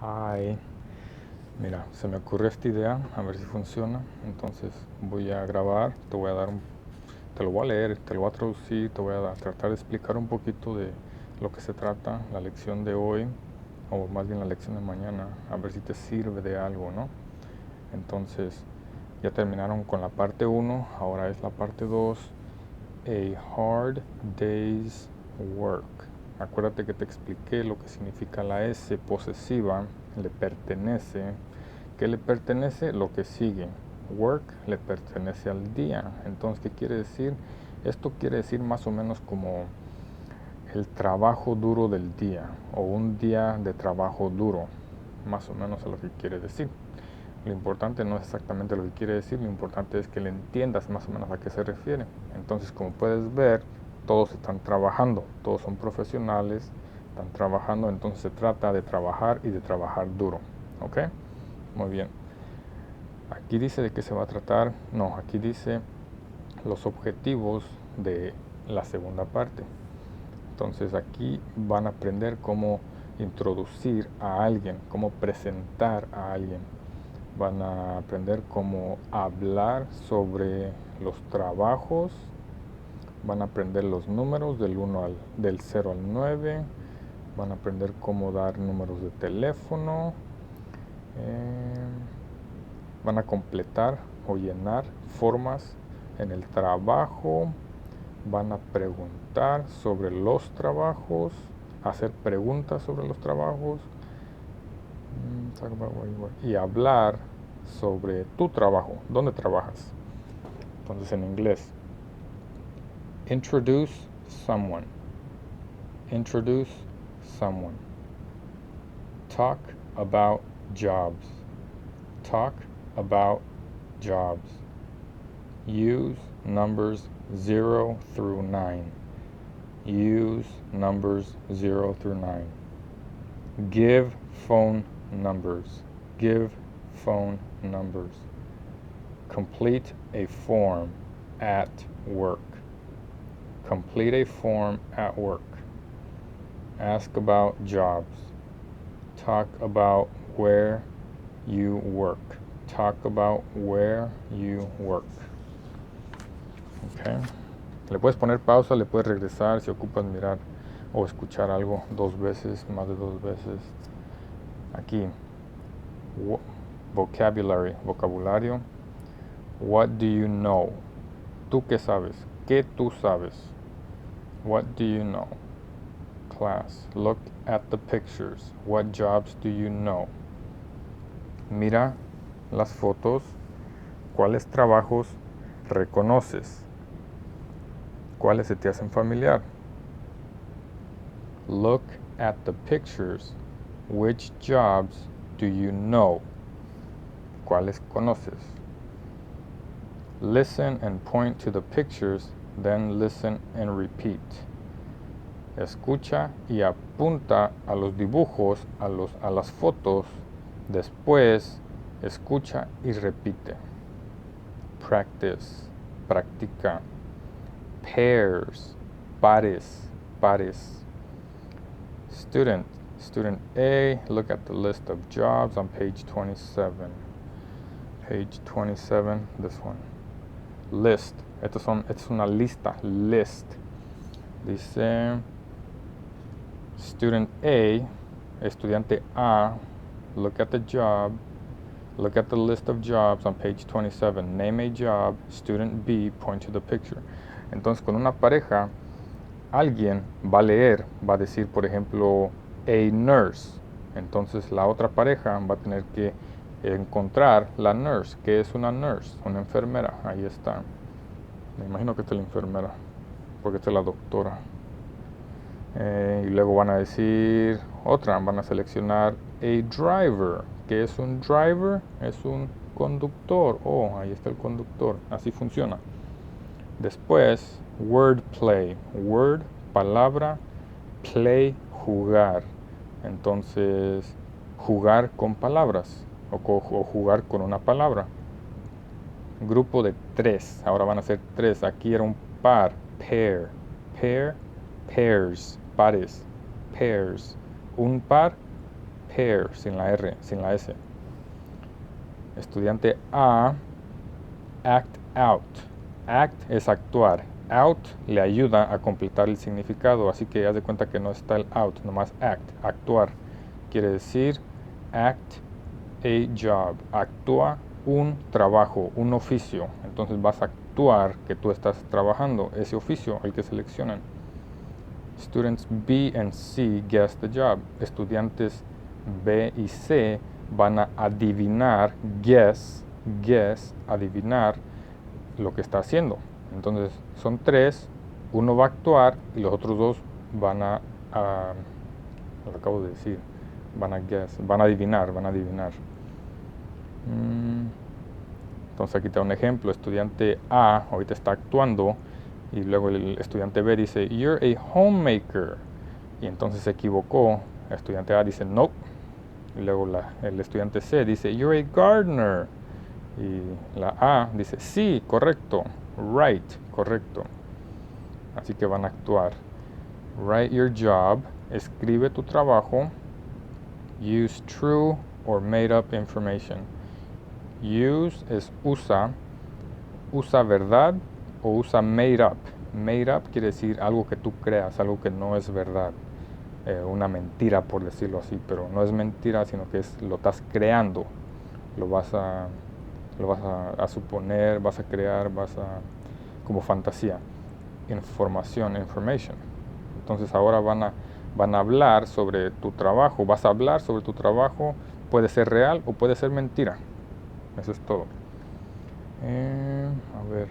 Hi, mira, se me ocurrió esta idea, a ver si funciona. Entonces voy a grabar, te lo voy a leer, te lo voy a traducir, te voy a tratar de explicar un poquito de lo que se trata, la lección de hoy, o más bien la lección de mañana, a ver si te sirve de algo, ¿no? Entonces, ya terminaron con la parte 1, ahora es la parte 2, a hard day's work. Acuérdate que te expliqué lo que significa la S posesiva, le pertenece. ¿Qué le pertenece? Lo que sigue. Work le pertenece al día. Entonces, ¿qué quiere decir? Esto quiere decir más o menos como el trabajo duro del día o un día de trabajo duro. Más o menos es lo que quiere decir. Lo importante no es exactamente lo que quiere decir, lo importante es que le entiendas más o menos a qué se refiere. Entonces, como puedes ver, todos están trabajando, todos son profesionales, están trabajando, entonces se trata de trabajar y de trabajar duro. ¿Ok? Muy bien. Aquí dice de qué se va a tratar, no, aquí dice los objetivos de la segunda parte. Entonces aquí van a aprender cómo introducir a alguien, cómo presentar a alguien. Van a aprender cómo hablar sobre los trabajos, van a aprender los números del 0 al 9, van a aprender cómo dar números de teléfono, van a completar o llenar formas en el trabajo, van a preguntar sobre los trabajos, hacer preguntas sobre los trabajos y hablar sobre tu trabajo, dónde trabajas. Entonces en inglés, introduce someone, introduce someone, talk about jobs, talk about jobs, use numbers 0 through 9, use numbers 0 through 9, give phone numbers, give phone numbers, complete a form at work, complete a form at work, ask about jobs, talk about where you work, talk about where you work. Okay. Le puedes poner pausa, le puedes regresar si ocupas mirar o escuchar algo 2 veces, más de 2 veces. Aquí, vocabulario. What do you know? ¿Tú qué sabes? ¿Qué tú sabes? What do you know? Class, look at the pictures. What jobs do you know? Mira las fotos. ¿Cuáles trabajos reconoces? ¿Cuáles se te hacen familiar? Look at the pictures. Which jobs do you know? ¿Cuáles conoces? Listen and point to the pictures, then listen and repeat. Escucha y apunta a los dibujos, a las fotos, después escucha y repite. Practice, practica. Pairs, pares, pares. Student A, look at the list of jobs on page 27. Page 27, this one. List, esta es una lista, list. Dice, student A, estudiante A, look at the job, look at the list of jobs on page 27. Name a job, student B, point to the picture. Entonces, con una pareja, alguien va a leer, va a decir, por ejemplo, a nurse. Entonces, la otra pareja va a tener que encontrar la nurse. ¿Qué es una nurse? Una enfermera. Ahí está. Me imagino que esta es la enfermera, porque esta es la doctora. Y luego van a decir otra, van a seleccionar a driver. ¿Qué es un driver? Es un conductor. Oh, ahí está el conductor. Así funciona. Después, wordplay. Word, palabra, play, jugar. Entonces, jugar con palabras o jugar con una palabra. Grupo de 3. Ahora van a ser 3. Aquí era un par. Pair. Pair, pairs, pares. Pairs. Un par, prepare, sin la R, sin la S. Estudiante A, act out. Act es actuar. Out le ayuda a completar el significado, así que haz de cuenta que no está el out, nomás act, actuar. Quiere decir act a job, actúa un trabajo, un oficio. Entonces vas a actuar que tú estás trabajando ese oficio, el que seleccionan. Students B and C guess the job. Estudiantes B y C van a adivinar, guess, adivinar lo que está haciendo. Entonces son tres, uno va a actuar y los otros dos van a lo acabo de decir, van a guess, van a adivinar. Entonces aquí te da un ejemplo, estudiante A ahorita está actuando y luego el estudiante B dice, you're a homemaker, y entonces se equivocó, el estudiante A dice, nope, y luego el estudiante C dice, you're a gardener, y la A dice, sí, correcto, right, correcto. Así que van a actuar. Write your job, escribe tu trabajo. Use true or made up information. Use es usa verdad o usa made up. Made up quiere decir algo que tú creas, algo que no es verdad. Una mentira, por decirlo así, pero no es mentira, sino que lo estás creando. Lo vas a suponer, vas a crear, como fantasía. Information. Entonces ahora van a hablar sobre tu trabajo. Vas a hablar sobre tu trabajo. Puede ser real o puede ser mentira. Eso es todo. A ver.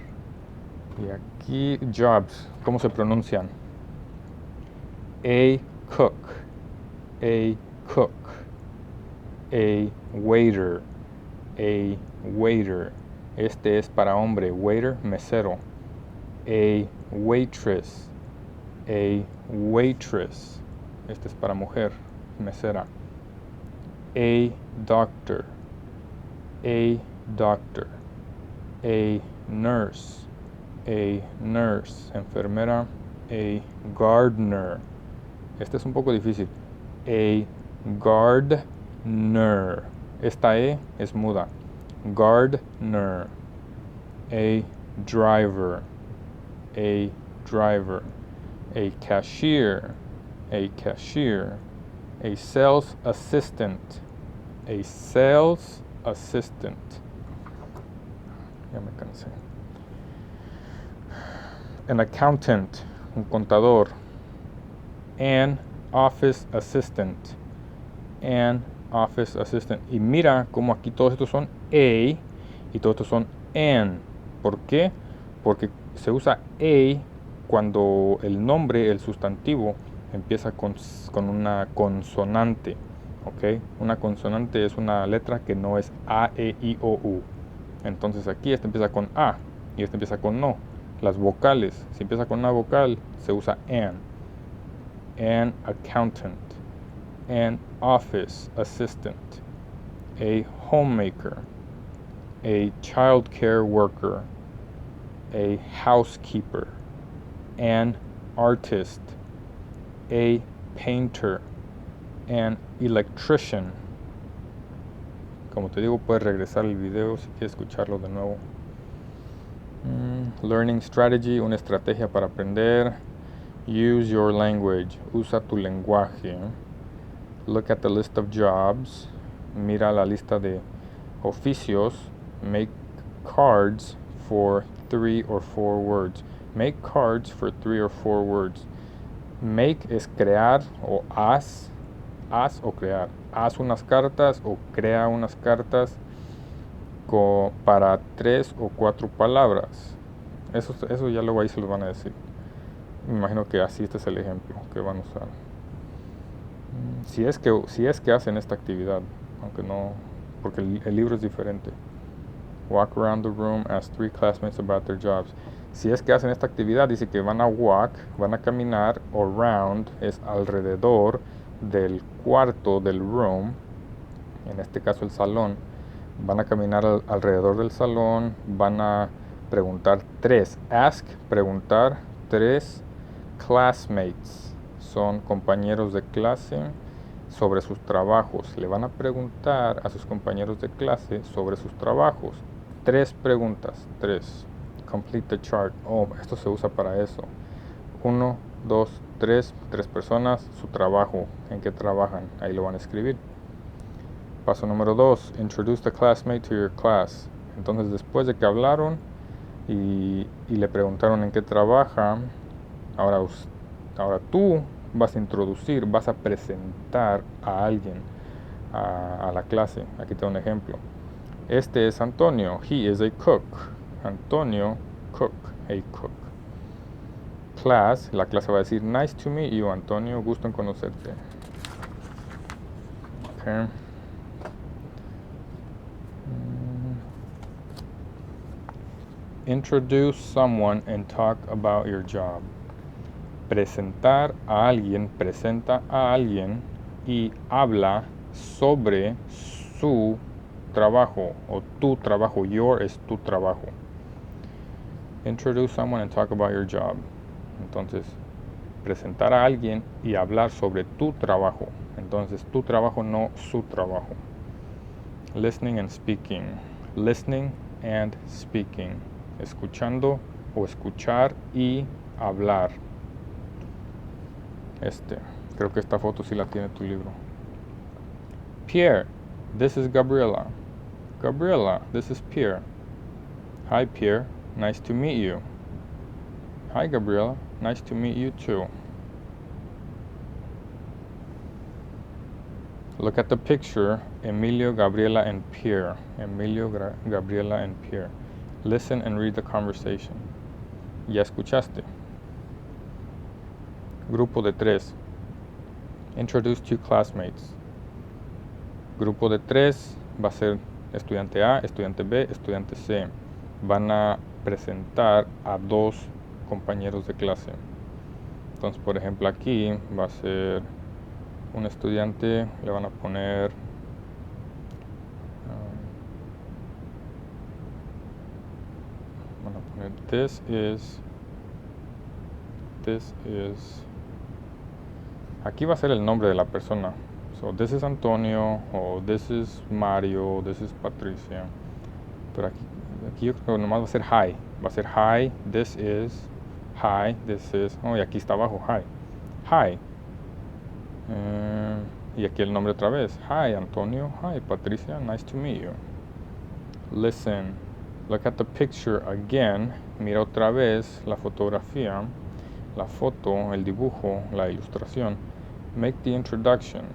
Y aquí, jobs. ¿Cómo se pronuncian? A cook. A cook. A waiter. A waiter. Este es para hombre. Waiter, mesero. A waitress. A waitress. Este es para mujer, mesera. A doctor. A doctor. A nurse. A nurse. Enfermera. A gardener. Este es un poco difícil. A gardener. Esta E es muda. Gardener. A driver. A driver. A cashier. A cashier. A sales assistant. A sales assistant. Ya me cansé. An accountant. Un contador. An office assistant. An office assistant. Y mira como aquí todos estos son a y todos estos son an. ¿Por qué? Porque se usa a cuando el nombre, el sustantivo, empieza con una consonante. ¿Ok? Una consonante es una letra que no es A, E, I, O, U. Entonces aquí este empieza con A y este empieza con no. Las vocales, si empieza con una vocal, se usa an. An accountant. An office assistant. A homemaker. A child care worker. A housekeeper. An artist. A painter. An electrician. Como te digo, puedes regresar el video si quieres escucharlo de nuevo. Learning strategy, una estrategia para aprender. Use your language, usa tu lenguaje. Look at the list of jobs, mira la lista de oficios. Make cards for 3 or 4 words. Make cards for 3 or 4 words. Make es crear o haz o crear. Haz unas cartas o crea unas cartas para 3 o 4 palabras. Eso ya luego ahí se los van a decir. Me imagino que así este es el ejemplo que van a usar. Si es que hacen esta actividad, aunque no, porque el libro es diferente. Walk around the room, ask 3 classmates about their jobs. Si es que hacen esta actividad, dice que van a walk, van a caminar, around es alrededor del cuarto, del room, en este caso el salón. Van a caminar alrededor del salón, van a preguntar 3, ask, preguntar 3 classmates, son compañeros de clase, sobre sus trabajos. Le van a preguntar a sus compañeros de clase sobre sus trabajos. 3 preguntas, 3. Complete the chart. Oh, esto se usa para eso. 1, 2, 3 personas, su trabajo, en qué trabajan, ahí lo van a escribir. Paso número 2, introduce the classmate to your class. Entonces después de que hablaron y le preguntaron en qué trabaja, ahora tú vas a introducir, vas a presentar a alguien a la clase. Aquí tengo un ejemplo. Este es Antonio, he is a cook. Antonio, cook, a cook. Class, la clase va a decir, nice to meet you, Antonio, gusto en conocerte. Okay. Introduce someone and talk about your job. Presentar a alguien, presenta a alguien y habla sobre su trabajo o tu trabajo. Your es tu trabajo. Introduce someone and talk about your job. Entonces, presentar a alguien y hablar sobre tu trabajo. Entonces, tu trabajo, no su trabajo. Listening and speaking. Listening and speaking. Escuchando o escuchar y hablar. Creo que esta foto sí la tiene tu libro. Pierre, this is Gabriela. Gabriela, this is Pierre. Hi Pierre, nice to meet you. Hi Gabriela, nice to meet you too. Look at the picture, Emilio, Gabriela, and Pierre. Emilio, Gabriela, and Pierre. Listen and read the conversation. Ya escuchaste. Grupo de 3. Introduce 2 classmates. Grupo de 3 va a ser estudiante A, estudiante B, estudiante C. Van a presentar a 2 compañeros de clase. Entonces, por ejemplo, aquí va a ser un estudiante, le van a poner this is aquí va a ser el nombre de la persona. So this is Antonio, o this is Mario, this is Patricia. Pero aquí yo creo que nomás va a ser hi. Va a ser hi, this is, hi, this is. Oh, y aquí está abajo, hi. Hi. Y aquí el nombre otra vez. Hi, Antonio. Hi, Patricia. Nice to meet you. Listen. Look at the picture again. Mira otra vez la fotografía, la foto, el dibujo, la ilustración. Make the introduction.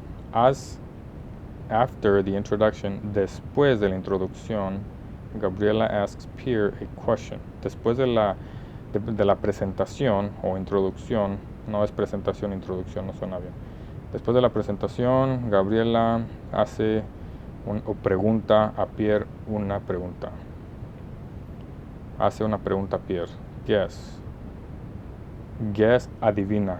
After the introduction, después de la introducción, Gabriela asks Pierre a question. Después de la presentación o introducción, no es presentación, introducción, no suena bien. Después de la presentación, Gabriela hace o pregunta a Pierre una pregunta. Hace una pregunta a Pierre. Guess. Guess, adivina.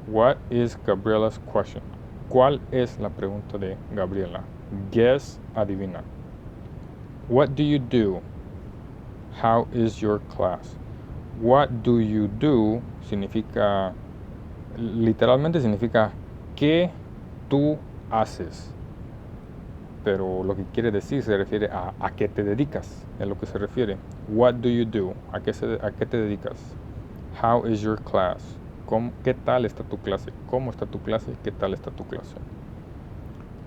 What is Gabriela's question? ¿Cuál es la pregunta de Gabriela? Guess, adivina. What do you do? How is your class? What do you do significa, literalmente significa ¿qué tú haces? Pero lo que quiere decir se refiere a qué te dedicas, es lo que se refiere. What do you do? ¿A qué te dedicas? How is your class? ¿Qué tal está tu clase? ¿Cómo está tu clase? ¿Qué tal está tu clase?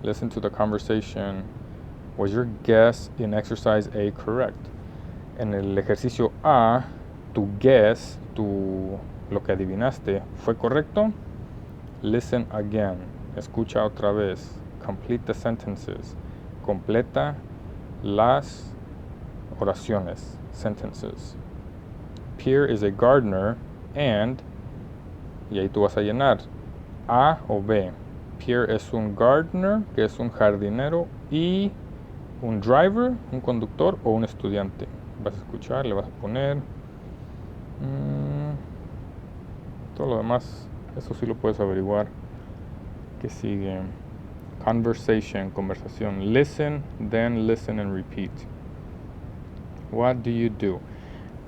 Listen to the conversation. Was your guess in exercise A correct? En el ejercicio A, tu guess, lo que adivinaste, ¿fue correcto? Listen again. Escucha otra vez. Complete the sentences. Completa las oraciones. Sentences. Pierre is a gardener and, y ahí tú vas a llenar A o B. Pierre es un gardener, que es un jardinero, y un driver, un conductor o un estudiante. Vas a escuchar, le vas a poner todo lo demás, eso sí lo puedes averiguar. ¿Qué sigue? Conversation, conversación. Listen, then listen and repeat. What do you do?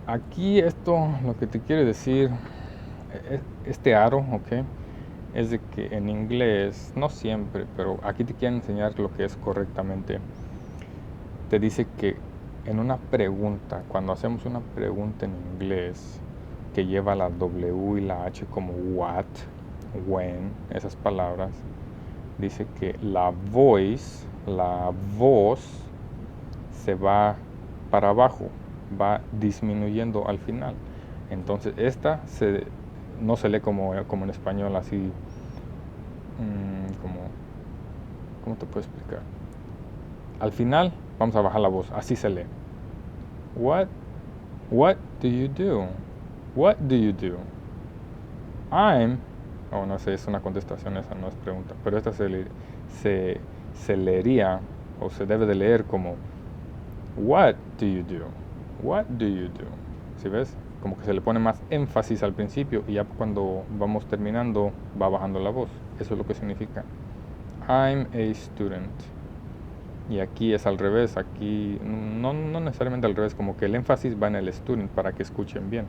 Aquí esto, lo que te quiere decir, este aro, ¿ok? es de que en inglés, no siempre, pero aquí te quieren enseñar lo que es correctamente. Te dice que en una pregunta, cuando hacemos una pregunta en inglés que lleva la W y la H como what, when, esas palabras, dice que la voz se va para abajo, va disminuyendo al final. Entonces esta no se lee como en español así, ¿cómo te puedo explicar? Al final vamos a bajar la voz, así se lee. What do you do? What do you do? No sé, es una contestación, esa no es pregunta, pero esta se leería o se debe de leer como What do you do? What do you do? ¿Sí ves? Como que se le pone más énfasis al principio y ya cuando vamos terminando va bajando la voz. Eso es lo que significa. I'm a student. Y aquí es al revés, aquí no necesariamente al revés, como que el énfasis va en el student para que escuchen bien.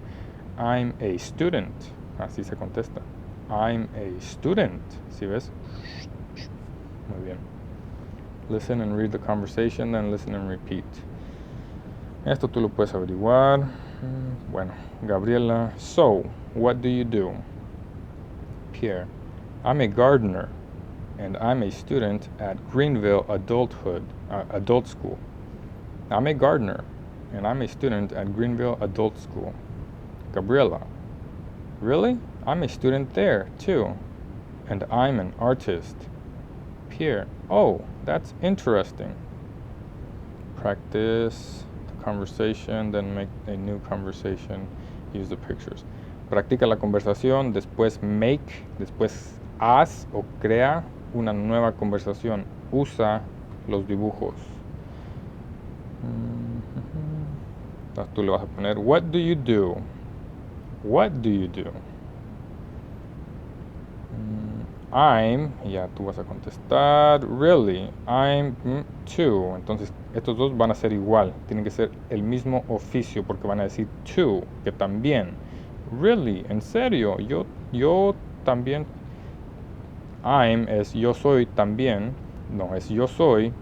I'm a student, así se contesta. I'm a student, ¿sí ves? Muy bien. Listen and read the conversation, then listen and repeat. Esto tú lo puedes averiguar. Bueno, Gabriela, so, what do you do? Pierre, I'm a gardener. And I'm a student at Greenville Adult School. I'm a gardener, and I'm a student at Greenville Adult School. Gabriela, really? I'm a student there, too. And I'm an artist. Pierre, oh, that's interesting. Practice the conversation, then make a new conversation. Use the pictures. Practica la conversación, después después haz o crea una nueva conversación. Usa los dibujos. Entonces tú le vas a poner what do you do? What do you do? I'm, ya tú vas a contestar, really, I'm too. Entonces estos dos van a ser igual, tienen que ser el mismo oficio porque van a decir too, que también. Really, en serio, yo también. I'm es yo soy también, no es yo soy,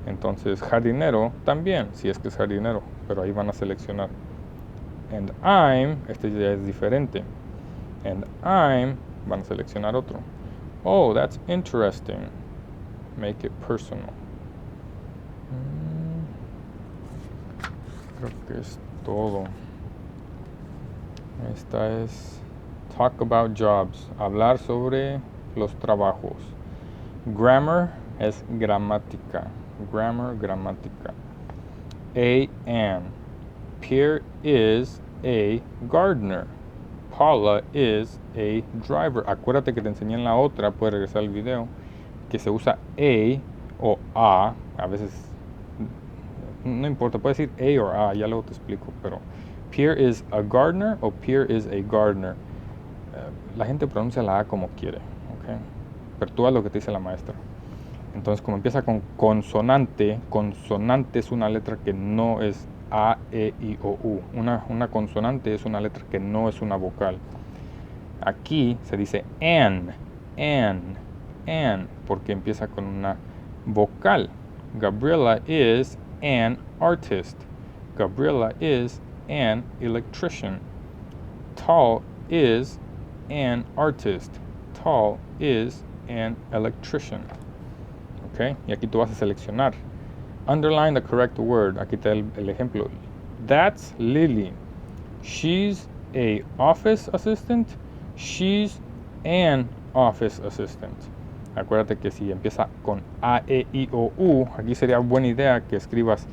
entonces jardinero también, si es que es jardinero, pero ahí van a seleccionar. And I'm, este ya es diferente. And I'm, van a seleccionar otro. Oh, that's interesting. Make it personal. Creo que es todo. Esta es talk about jobs, hablar sobre los trabajos. Grammar es gramática. Grammar, gramática. An. Pierre is a gardener. Paula is a driver. Acuérdate que te enseñé en la otra, puedes regresar al video, que se usa a o a. A veces, no importa, puedes decir a o a, ya luego te explico, pero Pierre is a gardener o Pierre is a gardener. La gente pronuncia la a como quiere, ¿ok? Pero tú haz lo que te dice la maestra. Entonces, como empieza con consonante, consonante es una letra que no es A, E, I, O, U. Una consonante es una letra que no es una vocal. Aquí se dice an, porque empieza con una vocal. Gabriela is an artist. Gabriela is an electrician. Tall is an artist. Tall is an electrician. Okay, y aquí tú vas a seleccionar. Underline the correct word. Aquí te da el ejemplo. That's Lily. She's a office assistant. She's an office assistant. Acuérdate que si empieza con A, E, I, O, U, aquí sería buena idea que escribas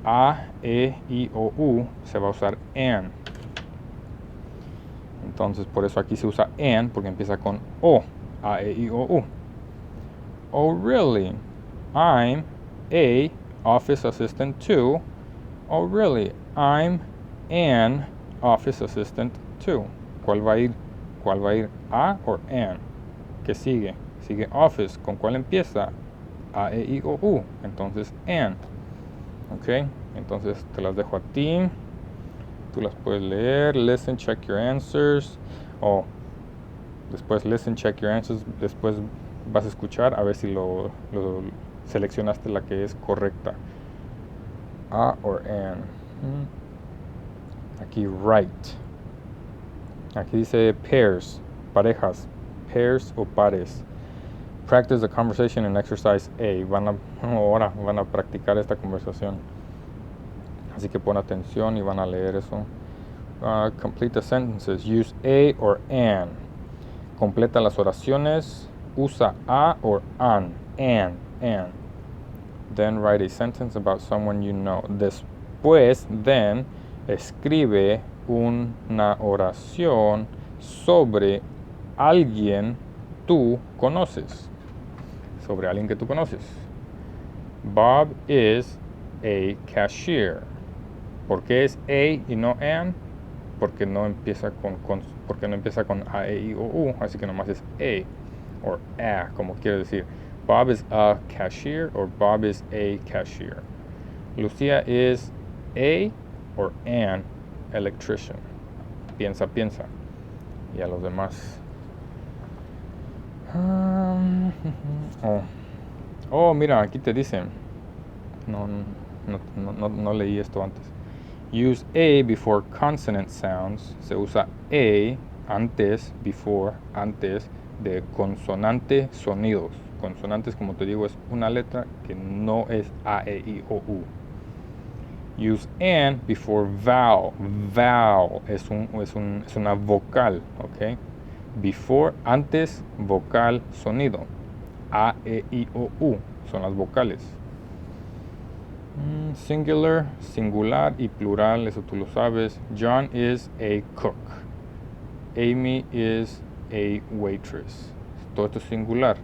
A, E, I, O, U, se va a usar an. Entonces por eso aquí se usa an, porque empieza con O, A, E, I, O, U. Oh, really? I'm a office assistant too. Oh, really? I'm an office assistant too. ¿Cuál va a ir? A o an? ¿Qué sigue? Sigue office. ¿Con cuál empieza? A, E, I, O, U. Entonces, an. ¿Ok? Entonces, te las dejo a ti. Tú las puedes leer. Listen, check your answers. Después listen, check your answers. Después vas a escuchar a ver si lo seleccionaste la que es correcta. A or an. Aquí right. Aquí dice pairs, parejas, pairs o pares. Practice the conversation in exercise A. Ahora van a practicar esta conversación. Así que pon atención y van a leer eso. Complete the sentences. Use a or an. Completa las oraciones. Usa a or an. An. Then write a sentence about someone you know. Después, then, escribe una oración sobre alguien tú conoces. Sobre alguien que tú conoces. Bob is a cashier. ¿Por qué es a y no an? Porque no empieza con a, e, i, o, u, así que nomás es a or a, como quiere decir. Bob is a cashier or Bob is a cashier. Lucia is a or an electrician. Piensa. Y a los demás. Mira, aquí te dicen. No leí esto antes. Use a before consonant sounds. Se usa a antes de consonante sonidos. Consonantes, como te digo, es una letra que no es a, e, i, o, u. Use an before vowel. Vowel es una vocal, ¿ok? Before, antes, vocal, sonido. A, e, i, o, u son las vocales. Singular, singular y plural, eso tú lo sabes. John is a cook. Amy is a waitress. Todo esto es singular.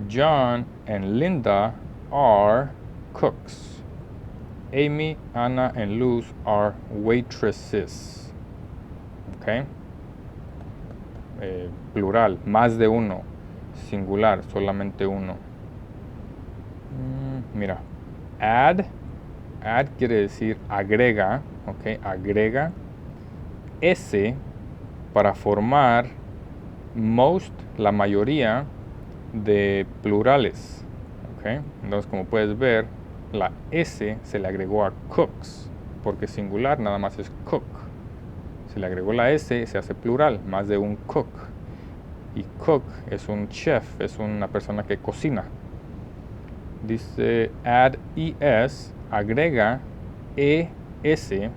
John and Linda are cooks. Amy, Anna, and Luz are waitresses. Okay? Plural, más de uno. Singular, solamente uno. Mira, add quiere decir agrega, okay, agrega s para formar most, la mayoría de plurales, okay. Entonces, como puedes ver, la s se le agregó a cooks, porque singular nada más es cook. Se le agregó la s, se hace plural, más de un cook. Y cook es un chef, es una persona que cocina. Dice add es, agrega es,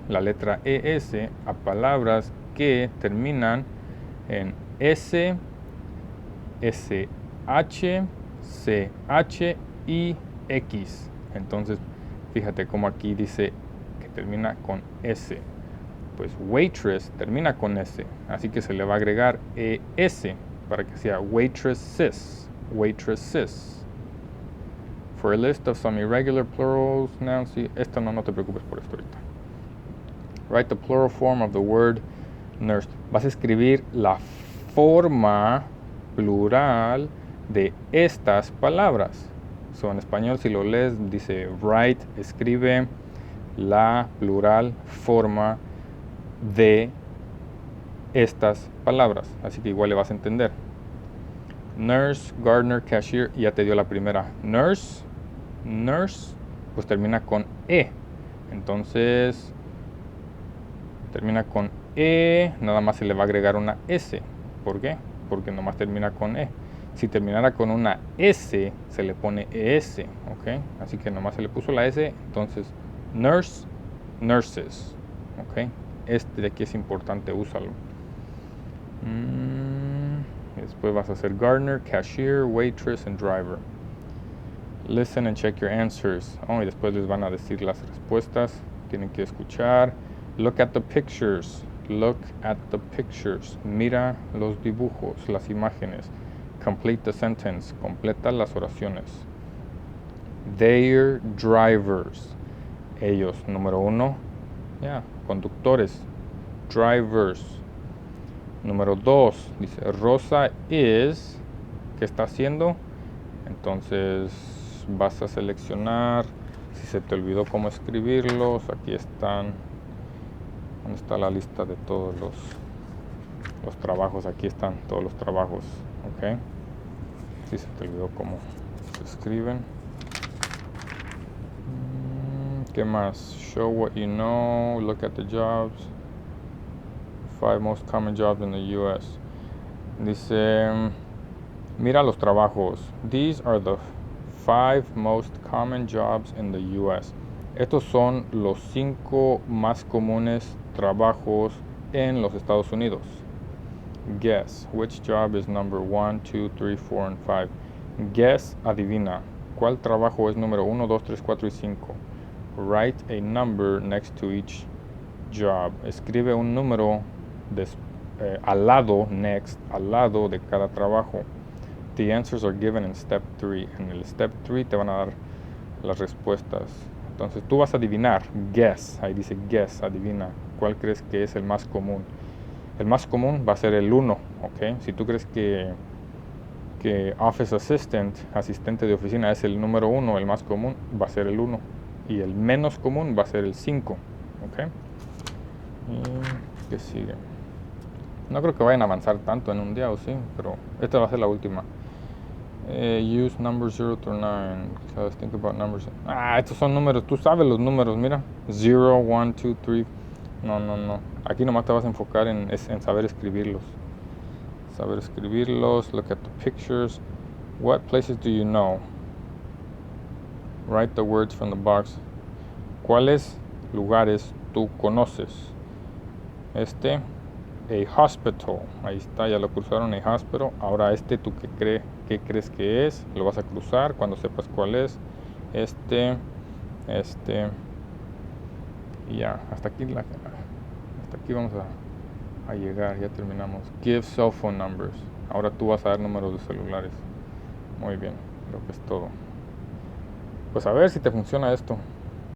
la letra es, a palabras que terminan en s, sh, ch y x. Entonces, fíjate cómo aquí dice que termina con s. Pues waitress termina con s, así que se le va a agregar es para que sea waitresses. For a list of some irregular plurals nouns, esta no te preocupes por esto ahorita. Write the plural form of the word nurse. Vas a escribir la forma plural de estas palabras. So, en español, si lo lees, dice write, escribe la plural forma de estas palabras. Así que igual le vas a entender. Nurse, gardener, cashier, ya te dio la primera. Nurse, pues termina con e. Entonces, termina con e, nada más se le va a agregar una s. ¿Por qué? Porque nomás termina con e. Si terminara con una s, se le pone es, ¿ok? Así que nomás se le puso la s, entonces nurse, nurses, ¿ok? Este de aquí es importante, úsalo. Después vas a hacer gardener, cashier, waitress, and driver. Listen and check your answers. Y después les van a decir las respuestas. Tienen que escuchar. Look at the pictures. Mira los dibujos, las imágenes. Complete the sentence. Completa las oraciones. Their drivers. Ellos, número 1. Conductores. Drivers. Número 2. Dice Rosa is. ¿Qué está haciendo? Entonces vas a seleccionar. Si se te olvidó cómo escribirlos, aquí están. ¿Dónde está la lista de todos los los trabajos. Aquí están todos los trabajos, ok. Si se te olvidó cómo se escriben. ¿Qué más? Show what you know, look at the jobs, 5 most common jobs in the US. Dice, mira los trabajos. These are the 5 most common jobs in the US. Estos son los 5 más comunes trabajos en los Estados Unidos. Guess, which job is number 1, 2, 3, 4, and 5? Guess, adivina. ¿Cuál trabajo es número 1, 2, 3, 4 y 5? Write a number next to each job. Escribe un número al lado, next, al lado de cada trabajo. The answers are given in step 3. En el step 3 te van a dar las respuestas. Entonces tú vas a adivinar, guess, ahí dice guess, adivina, ¿cuál crees que es el más común? El más común va a ser el 1, ¿ok? Si tú crees que Office Assistant, asistente de oficina, es el número 1, el más común va a ser el 1. Y el menos común va a ser el 5, ¿ok? ¿Y qué sigue? No creo que vayan a avanzar tanto en un día, o sí, pero esta va a ser la última. Use numbers 0 through 9. So let's think about numbers. Estos son números. Tú sabes los números, mira. 0, 1, 2, 3. No. Aquí nomás te vas a enfocar en saber escribirlos. Saber escribirlos. Look at the pictures. What places do you know? Write the words from the box. ¿Cuáles lugares tú conoces? A hospital. Ahí está, ya lo cruzaron, a hospital. Ahora ¿tú qué crees que es? Lo vas a cruzar cuando sepas cuál es. Y ya, hasta aquí vamos a llegar, ya terminamos. Give cell phone numbers. Ahora tú vas a dar números de celulares. Muy bien, creo que es todo. Pues a ver si te funciona esto.